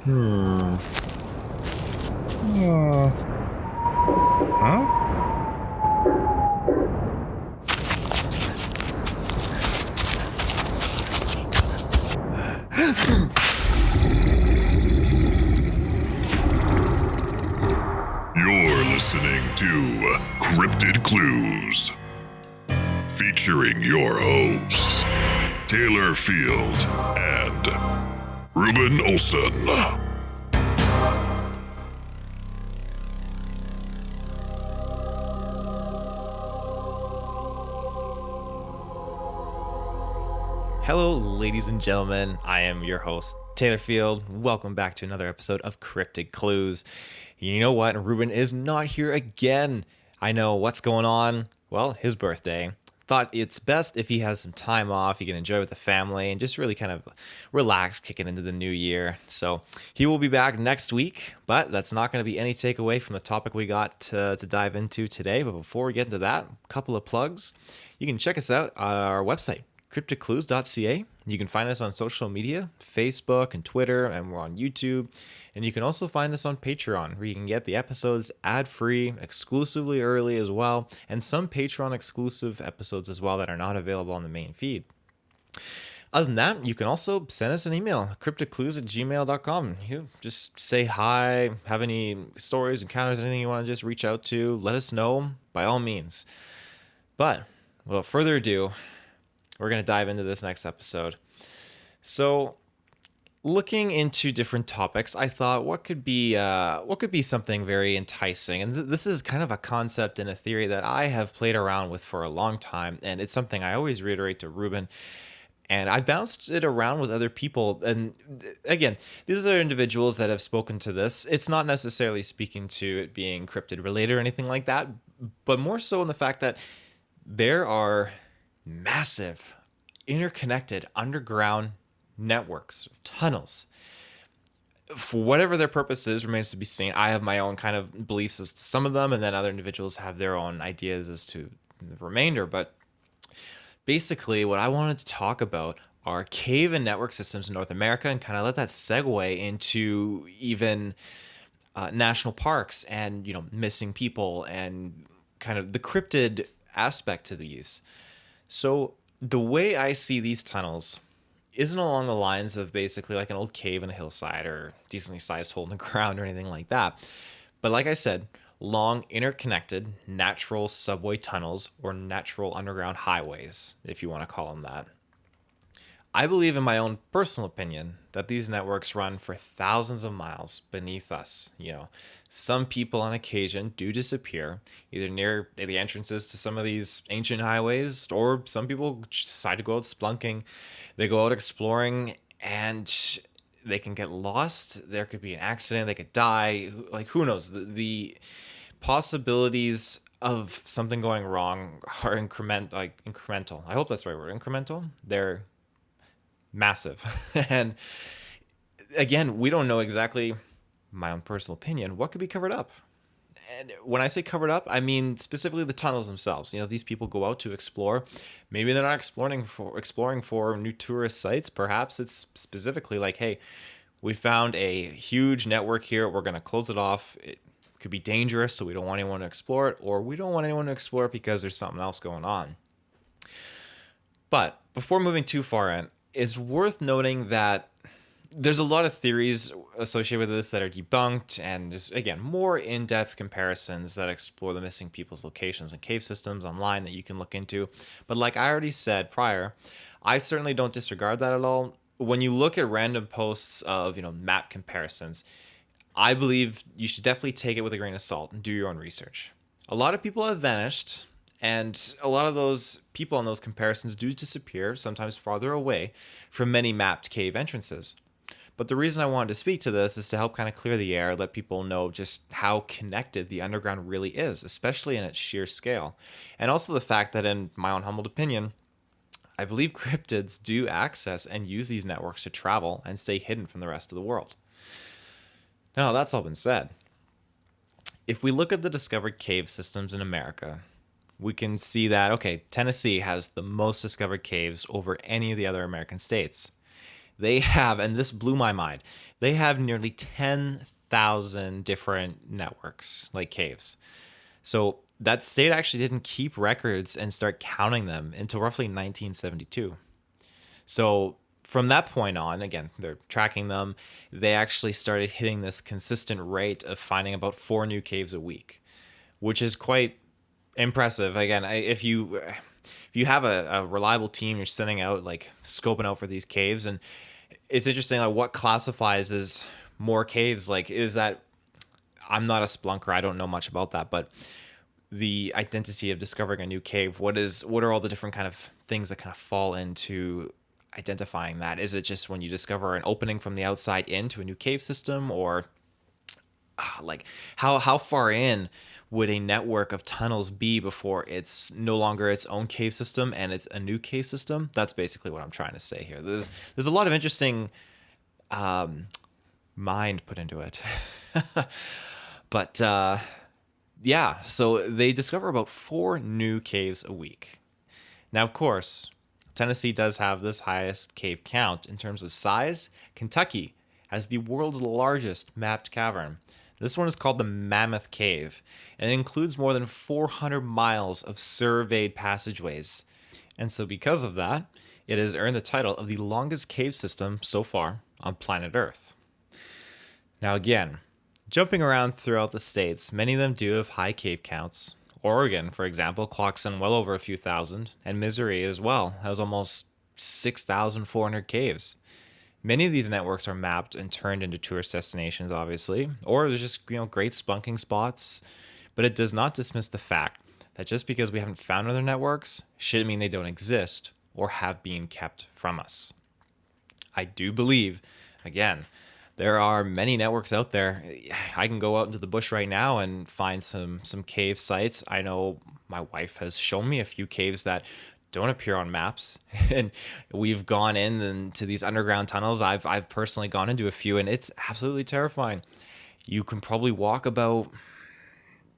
Hmm. Uh, huh? You're listening to Cryptid Clues, featuring your hosts, Taylor Field and Reuben Olson. Hello, ladies and gentlemen. I am your host, Taylor Field. Welcome back to another episode of Cryptid Clues. You know what? Reuben is not here again. I know what's going on. Well, his birthday. Thought it's best if he has some time off, he can enjoy with the family and just really kind of relax kicking into the new year. So he will be back next week, but that's not going to be any takeaway from the topic we got to dive into today. But before we get into that, a couple of plugs. You can check us out on our website, CryptidClues.ca. You can find us on social media, Facebook and Twitter, and we're on YouTube. And you can also find us on Patreon, where you can get the episodes ad-free, exclusively early as well, and some Patreon-exclusive episodes as well that are not available on the main feed. Other than that, you can also send us an email, cryptidclues@gmail.com. You just say hi, have any stories, encounters, anything you want to just reach out to, let us know, by all means. But without further ado, we're going to dive into this next episode. So, looking into different topics, I thought what could be something very enticing. And this is kind of a concept and a theory that I have played around with for a long time, and it's something I always reiterate to Reuben. And I've bounced it around with other people. And again, these are individuals that have spoken to this. It's not necessarily speaking to it being cryptid related or anything like that, but more so in the fact that there are massive, interconnected underground networks, tunnels. For whatever their purpose is, remains to be seen. I have my own kind of beliefs as to some of them, and then other individuals have their own ideas as to the remainder. But basically, what I wanted to talk about are cave and network systems in North America, and kind of let that segue into even national parks and missing people and kind of the cryptid aspect to these. So the way I see these tunnels isn't along the lines of basically like an old cave in a hillside or decently sized hole in the ground or anything like that. But like I said, long interconnected natural subway tunnels or natural underground highways, if you want to call them that. I believe, in my own personal opinion, that these networks run for thousands of miles beneath us. Some people on occasion do disappear, either near the entrances to some of these ancient highways, or some people decide to go out splunking. They go out exploring, and they can get lost. There could be an accident. They could die. Like, who knows? The possibilities of something going wrong are incremental. I hope that's the right word. Incremental. They're massive. And again, we don't know exactly, my own personal opinion, what could be covered up. And when I say covered up, I mean specifically the tunnels themselves. These people go out to explore. Maybe they're not exploring for new tourist sites. Perhaps it's specifically like, hey, we found a huge network here. We're going to close it off. It could be dangerous, so we don't want anyone to explore it, or we don't want anyone to explore it because there's something else going on. But before moving too far in, it's worth noting that there's a lot of theories associated with this that are debunked, and just, again, more in-depth comparisons that explore the missing people's locations and cave systems online that you can look into. But like I already said prior, I certainly don't disregard that at all. When you look at random posts of, map comparisons, I believe you should definitely take it with a grain of salt and do your own research. A lot of people have vanished, and a lot of those people on those comparisons do disappear, sometimes farther away from many mapped cave entrances. But the reason I wanted to speak to this is to help kind of clear the air, let people know just how connected the underground really is, especially in its sheer scale. And also the fact that, in my own humbled opinion, I believe cryptids do access and use these networks to travel and stay hidden from the rest of the world. Now, that's all been said. If we look at the discovered cave systems in America, we can see that, okay, Tennessee has the most discovered caves over any of the other American states. they have, and this blew my mind, they have nearly 10,000 different networks, like caves. So that state actually didn't keep records and start counting them until roughly 1972. So from that point on, again, they're tracking them. They actually started hitting this consistent rate of finding about 4 new caves a week, which is quite impressive. Again, if you have a reliable team, you're sending out, like, scoping out for these caves, and it's interesting, like, what classifies as more caves. Like, is that, I'm not a splunker, I don't know much about that, but the identity of discovering a new cave, what are all the different kind of things that kind of fall into identifying that? Is it just when you discover an opening from the outside into a new cave system, or like how far in would a network of tunnels be before it's no longer its own cave system and it's a new cave system? That's basically what I'm trying to say here. There's a lot of interesting mind put into it. But yeah, so they discover about 4 new caves a week. Now, of course, Tennessee does have this highest cave count in terms of size. Kentucky has the world's largest mapped cavern. This one is called the Mammoth Cave, and it includes more than 400 miles of surveyed passageways. And so because of that, it has earned the title of the longest cave system so far on planet Earth. Now again, jumping around throughout the states, many of them do have high cave counts. Oregon, for example, clocks in well over a few thousand, and Missouri as well has almost 6,400 caves. Many of these networks are mapped and turned into tourist destinations, obviously, or they're just, great spunking spots. But it does not dismiss the fact that just because we haven't found other networks shouldn't mean they don't exist or have been kept from us. I do believe, again, there are many networks out there. I can go out into the bush right now and find some cave sites. I know my wife has shown me a few caves that don't appear on maps, and we've gone into these underground tunnels. I've personally gone into a few, and it's absolutely terrifying. You can probably walk about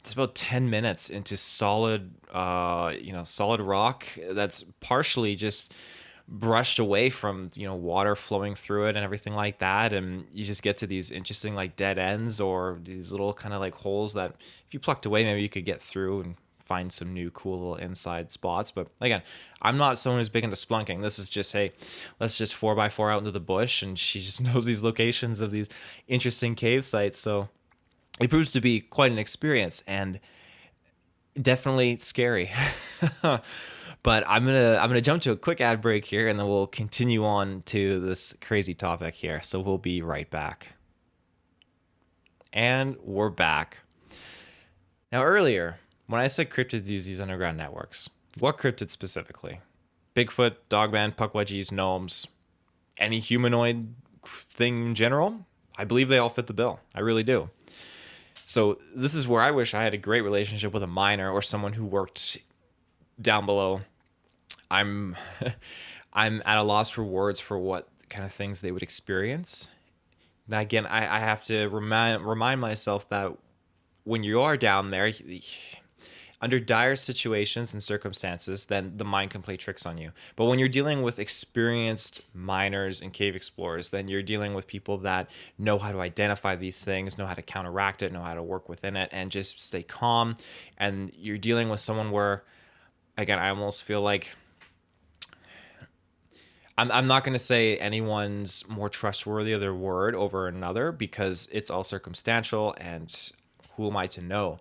10 minutes into solid rock that's partially just brushed away from water flowing through it and everything like that, and you just get to these interesting, like, dead ends or these little kind of like holes that if you plucked away, maybe you could get through and find some new cool little inside spots. But again, I'm not someone who's big into splunking. This is just, hey, let's just 4x4 out into the bush, and she just knows these locations of these interesting cave sites. So it proves to be quite an experience and definitely scary. But I'm gonna jump to a quick ad break here, and then we'll continue on to this crazy topic here. So we'll be right back. And we're back. Now, earlier, when I said cryptids use these underground networks, what cryptid specifically? Bigfoot, dogman, puckwudgies, gnomes, any humanoid thing in general? I believe they all fit the bill. I really do. So this is where I wish I had a great relationship with a miner or someone who worked down below. I'm at a loss for words for what kind of things they would experience. Now again, I have to remind myself that when you are down there, under dire situations and circumstances, then the mind can play tricks on you. But when you're dealing with experienced miners and cave explorers, then you're dealing with people that know how to identify these things, know how to counteract it, know how to work within it, and just stay calm. And you're dealing with someone where, again, I almost feel like I'm not going to say anyone's more trustworthy of their word over another, because it's all circumstantial and who am I to know?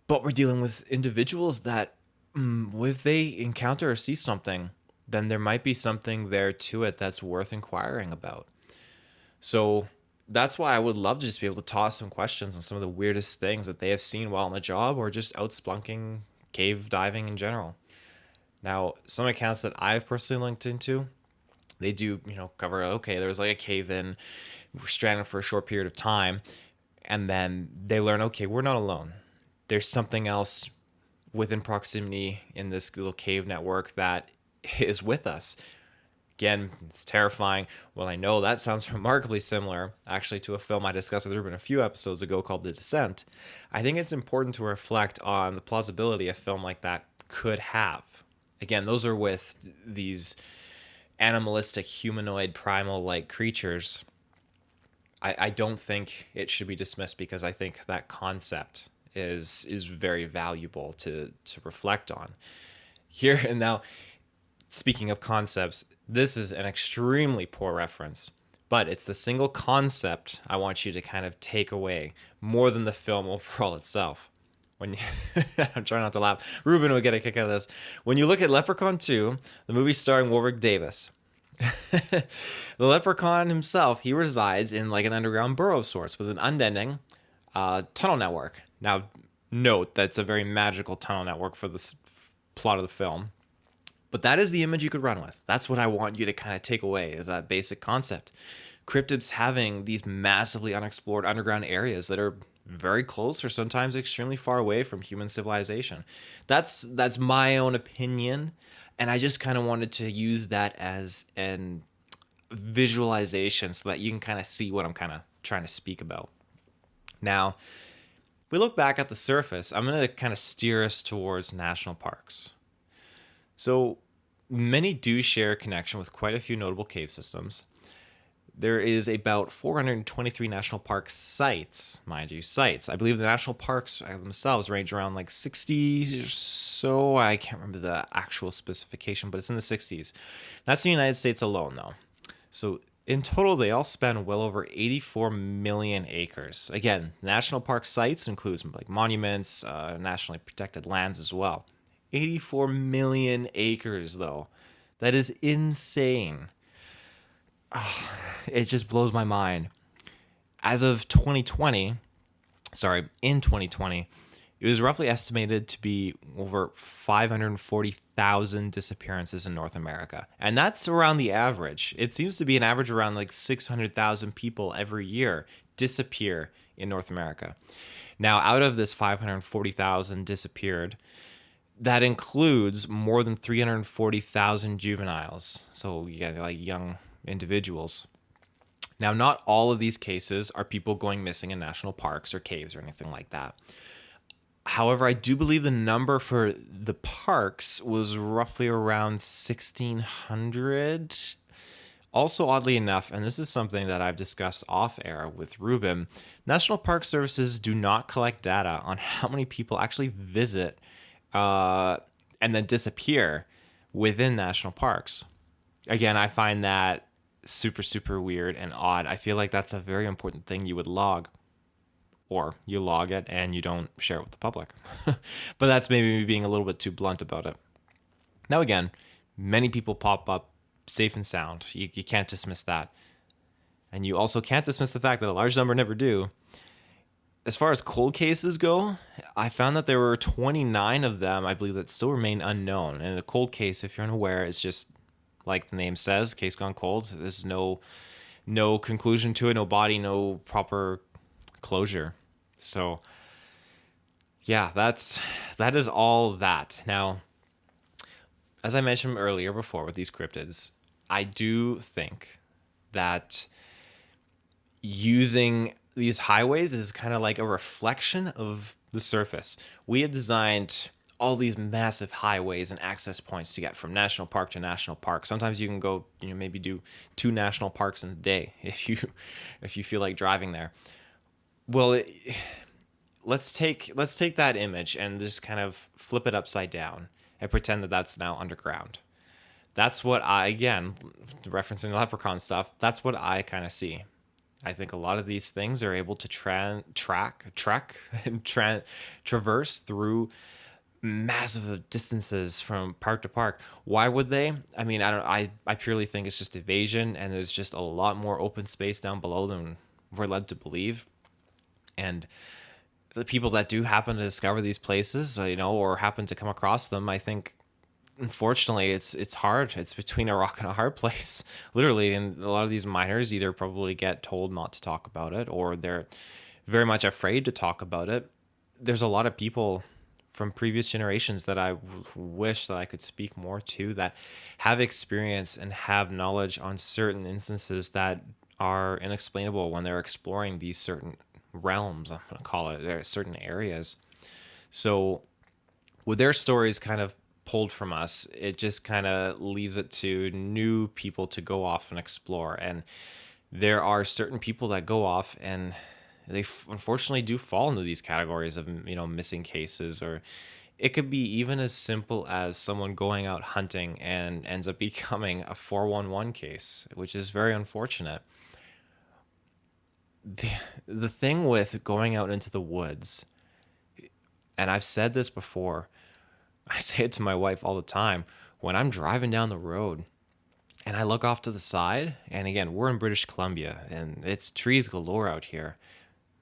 But we're dealing with individuals that if they encounter or see something, then there might be something there to it that's worth inquiring about. So that's why I would love to just be able to toss some questions on some of the weirdest things that they have seen while on the job, or just out splunking, cave diving in general. Now, some accounts that I've personally linked into, they do, cover, okay, there was like a cave in, we're stranded for a short period of time, and then they learn, okay, we're not alone. There's something else within proximity in this little cave network that is with us. Again, it's terrifying. Well, I know that sounds remarkably similar, actually, to a film I discussed with Reuben a few episodes ago called The Descent. I think it's important to reflect on the plausibility a film like that could have. Again, those are with these animalistic, humanoid, primal-like creatures, I don't think it should be dismissed, because I think that concept is very valuable to reflect on. Here and now, speaking of concepts, this is an extremely poor reference, but it's the single concept I want you to kind of take away more than the film overall itself. When you I'm trying not to laugh. Reuben would get a kick out of this. When you look at Leprechaun 2, the movie starring Warwick Davis, the leprechaun himself, he resides in like an underground burrow of sorts with an unending tunnel network. Now, note that's a very magical tunnel network for the plot of the film. But that is the image you could run with. That's what I want you to kind of take away, is that basic concept. Cryptids having these massively unexplored underground areas that are very close or sometimes extremely far away from human civilization. That's my own opinion, and I just kind of wanted to use that as an visualization so that you can kind of see what I'm kind of trying to speak about. Now, if we look back at the surface, I'm going to kind of steer us towards national parks. So many do share a connection with quite a few notable cave systems. There is about 423 national park sites, mind you, sites. I believe the national parks themselves range around like 60 or so. I can't remember the actual specification, but it's in the 60s. That's in the United States alone, though. So in total, they all span well over 84 million acres. Again, national park sites includes like monuments, nationally protected lands as well. 84 million acres, though. That is insane. It just blows my mind. As of 2020, in 2020, it was roughly estimated to be over 540,000 disappearances in North America. And that's around the average. It seems to be an average around like 600,000 people every year disappear in North America. Now, out of this 540,000 disappeared, that includes more than 340,000 juveniles. So you got like young individuals. Now, not all of these cases are people going missing in national parks or caves or anything like that. However, I do believe the number for the parks was roughly around 1,600. Also, oddly enough, and this is something that I've discussed off air with Reuben, National Park Services do not collect data on how many people actually visit and then disappear within national parks. Again, I find that super, super weird and odd. I feel like that's a very important thing you would log. Or you log it and you don't share it with the public. But that's maybe me being a little bit too blunt about it. Now again, many people pop up safe and sound. You can't dismiss that. And you also can't dismiss the fact that a large number never do. As far as cold cases go, I found that there were 29 of them, I believe, that still remain unknown. And a cold case, if you're unaware, is just, like the name says, case gone cold. There's no conclusion to it, no body, no proper closure. So, yeah, that is all that. Now, as I mentioned earlier before with these cryptids, I do think that using these highways is kind of like a reflection of the surface. We have designed all these massive highways and access points to get from national park to national park. Sometimes you can go, maybe do 2 national parks in a day if you feel like driving there. Well, let's take that image and just kind of flip it upside down and pretend that that's now underground. That's what again, referencing the leprechaun stuff, that's what I kind of see. I think a lot of these things are able to trek and traverse through massive distances from park to park. Why would they? I mean, I purely think it's just evasion, and there's just a lot more open space down below than we're led to believe. And the people that do happen to discover these places, or happen to come across them, I think, unfortunately, it's hard. It's between a rock and a hard place, literally. And a lot of these miners either probably get told not to talk about it, or they're very much afraid to talk about it. There's a lot of people from previous generations that I wish that I could speak more to, that have experience and have knowledge on certain instances that are inexplainable when they're exploring these certain realms, I'm going to call it, there are certain areas. So with their stories kind of pulled from us. It just kind of leaves it to new people to go off and explore. And there are certain people that go off and they unfortunately do fall into these categories of, missing cases, or it could be even as simple as someone going out hunting and ends up becoming a 411 case, which is very unfortunate. The thing with going out into the woods, and I've said this before, I say it to my wife all the time, when I'm driving down the road and I look off to the side, and again, we're in British Columbia and it's trees galore out here.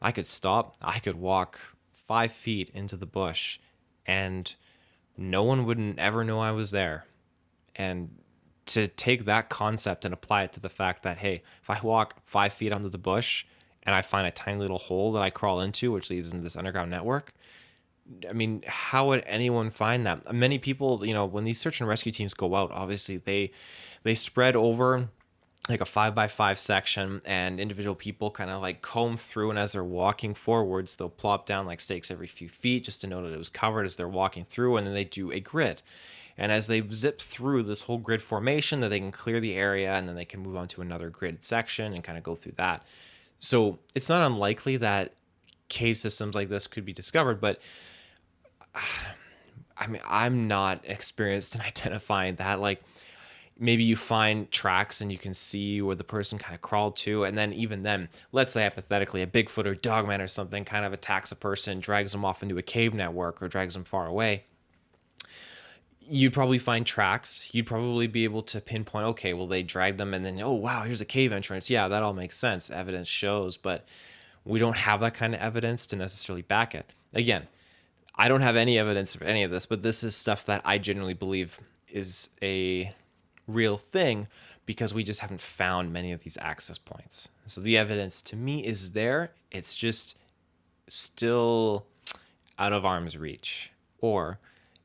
I could stop, I could walk 5 feet into the bush and no one wouldn't ever know I was there. And to take that concept and apply it to the fact that, hey, if I walk 5 feet onto the bush and I find a tiny little hole that I crawl into, which leads into this underground network, I mean, how would anyone find that? Many people, when these search and rescue teams go out, obviously they spread over like a 5x5 section, and individual people kind of like comb through, and as they're walking forwards, they'll plop down like stakes every few feet just to know that it was covered as they're walking through, and then they do a grid. And as they zip through this whole grid formation, that they can clear the area, and then they can move on to another gridded section and kind of go through that. So it's not unlikely that cave systems like this could be discovered, but I mean, I'm not experienced in identifying that. Like, maybe you find tracks and you can see where the person kind of crawled to, and then even then, let's say hypothetically a Bigfoot or dogman or something kind of attacks a person, drags them off into a cave network or drags them far away. You'd probably find tracks. You'd probably be able to pinpoint, okay, well, they dragged them and then, oh, wow, here's a cave entrance. Yeah, that all makes sense. Evidence shows, but we don't have that kind of evidence to necessarily back it. Again, I don't have any evidence of any of this, but this is stuff that I genuinely believe is a real thing because we just haven't found many of these access points. So the evidence to me is there. It's just still out of arm's reach, or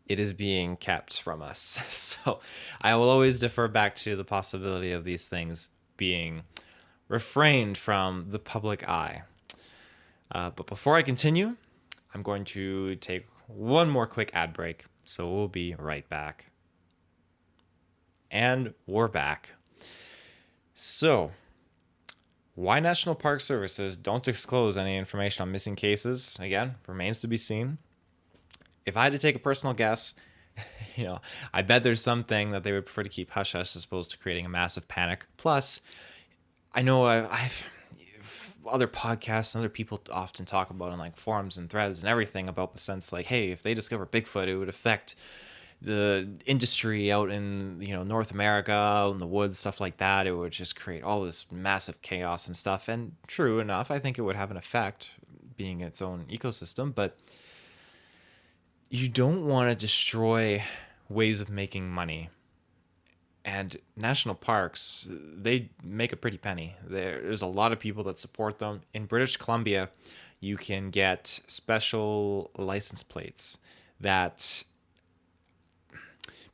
it is being kept from us. So I will always defer back to the possibility of these things being refrained from the public eye. But before I continue, I'm going to take one more quick ad break, so we'll be right back. And we're back. So, why National Park Services don't disclose any information on missing cases, again, remains to be seen. If I had to take a personal guess, I bet there's something that they would prefer to keep hush-hush as opposed to creating a massive panic. Plus, I know I've other podcasts and other people often talk about in like forums and threads and everything about the sense like, hey, if they discover Bigfoot, it would affect the industry out in North America, in the woods, stuff like that. It would just create all this massive chaos and stuff. And true enough, I think it would have an effect, being its own ecosystem. But you don't want to destroy ways of making money. And national parks, they make a pretty penny. There's a lot of people that support them. In British Columbia, you can get special license plates that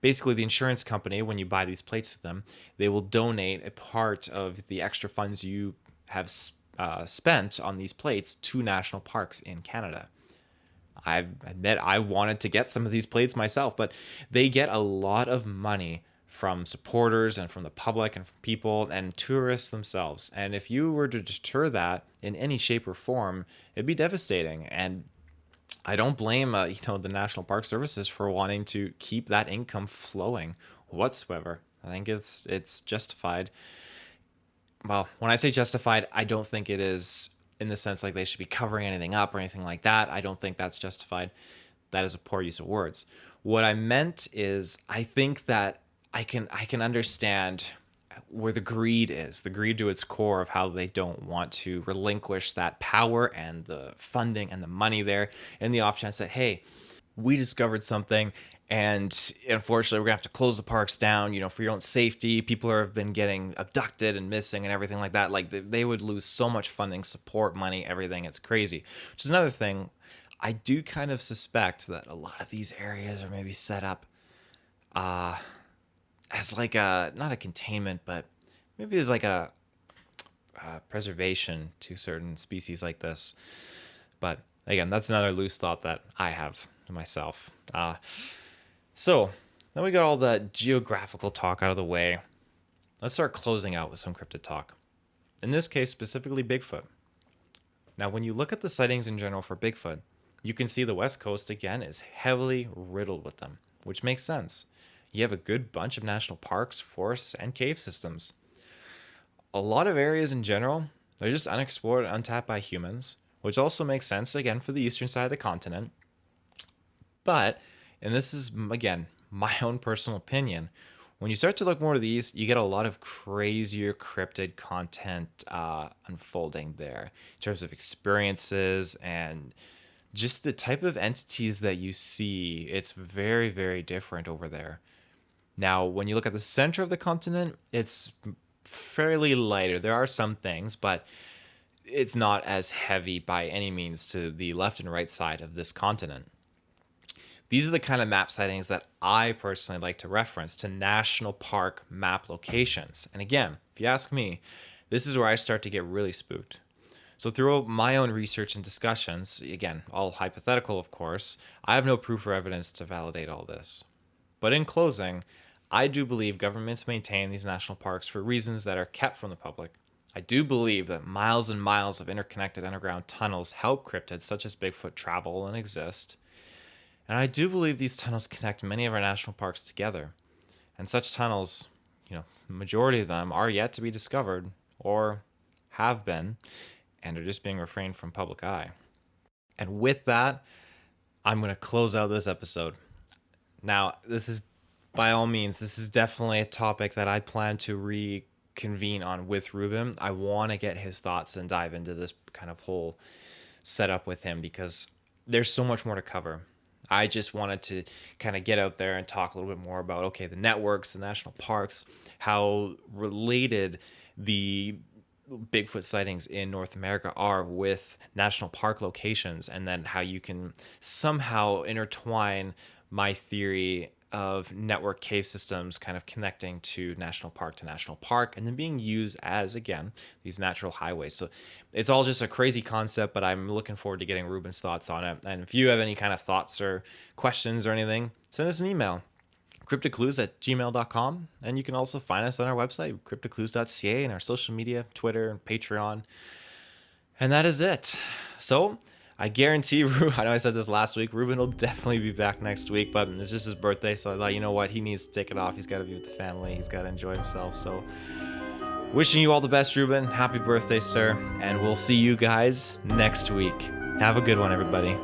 basically the insurance company, when you buy these plates with them, they will donate a part of the extra funds you have spent on these plates to national parks in Canada. I admit I wanted to get some of these plates myself, but they get a lot of money from supporters and from the public and from people and tourists themselves. And if you were to deter that in any shape or form, it'd be devastating. And I don't blame the National Park Services for wanting to keep that income flowing whatsoever. I think it's justified. Well, when I say justified, I don't think it is in the sense like they should be covering anything up or anything like that. I don't think that's justified. That is a poor use of words. What I meant is I think that I can understand where the greed is, the greed to its core of how they don't want to relinquish that power and the funding and the money there, in the off chance that, hey, we discovered something and unfortunately we're gonna have to close the parks down, for your own safety. People have been getting abducted and missing and everything like that. Like they would lose so much funding, support, money, everything. It's crazy. Which is another thing. I do kind of suspect that a lot of these areas are maybe set up as like not a containment, but maybe as like a preservation to certain species like this. But again, that's another loose thought that I have to myself. So Now we got all that geographical talk out of the way. Let's start closing out with some cryptid talk. In this case, specifically Bigfoot. Now, when you look at the sightings in general for Bigfoot, you can see the West Coast, again, is heavily riddled with them, which makes sense. You have a good bunch of national parks, forests, and cave systems. A lot of areas in general, they're just unexplored and untapped by humans, which also makes sense, again, for the eastern side of the continent. But, and this is, again, my own personal opinion, when you start to look more to the east, you get a lot of crazier cryptid content unfolding there in terms of experiences and just the type of entities that you see. It's very, very different over there. Now, when you look at the center of the continent, it's fairly lighter. There are some things, but it's not as heavy by any means to the left and right side of this continent. These are the kind of map sightings that I personally like to reference to national park map locations. And again, if you ask me, this is where I start to get really spooked. So through my own research and discussions, again, all hypothetical, of course, I have no proof or evidence to validate all this. But in closing, I do believe governments maintain these national parks for reasons that are kept from the public. I do believe that miles and miles of interconnected underground tunnels help cryptids such as Bigfoot travel and exist. And I do believe these tunnels connect many of our national parks together. And such tunnels, the majority of them are yet to be discovered or have been and are just being refrained from public eye. And with that, I'm going to close out this episode. Now, this is, by all means, this is definitely a topic that I plan to reconvene on with Reuben. I want to get his thoughts and dive into this kind of whole setup with him because there's so much more to cover. I just wanted to kind of get out there and talk a little bit more about, okay, the networks, the national parks, how related the Bigfoot sightings in North America are with national park locations, and then how you can somehow intertwine my theory of network cave systems kind of connecting to national park and then being used as, again, these natural highways. So it's all just a crazy concept, but I'm looking forward to getting Reuben's thoughts on it. And if you have any kind of thoughts or questions or anything, send us an email, CryptidClues@gmail.com. And you can also find us on our website, CryptidClues.ca, and our social media, Twitter and Patreon. And that is it. So I guarantee, I know I said this last week, Reuben will definitely be back next week, but it's just his birthday, so I thought, you know what, he needs to take it off. He's got to be with the family. He's got to enjoy himself. So wishing you all the best, Reuben. Happy birthday, sir. And we'll see you guys next week. Have a good one, everybody.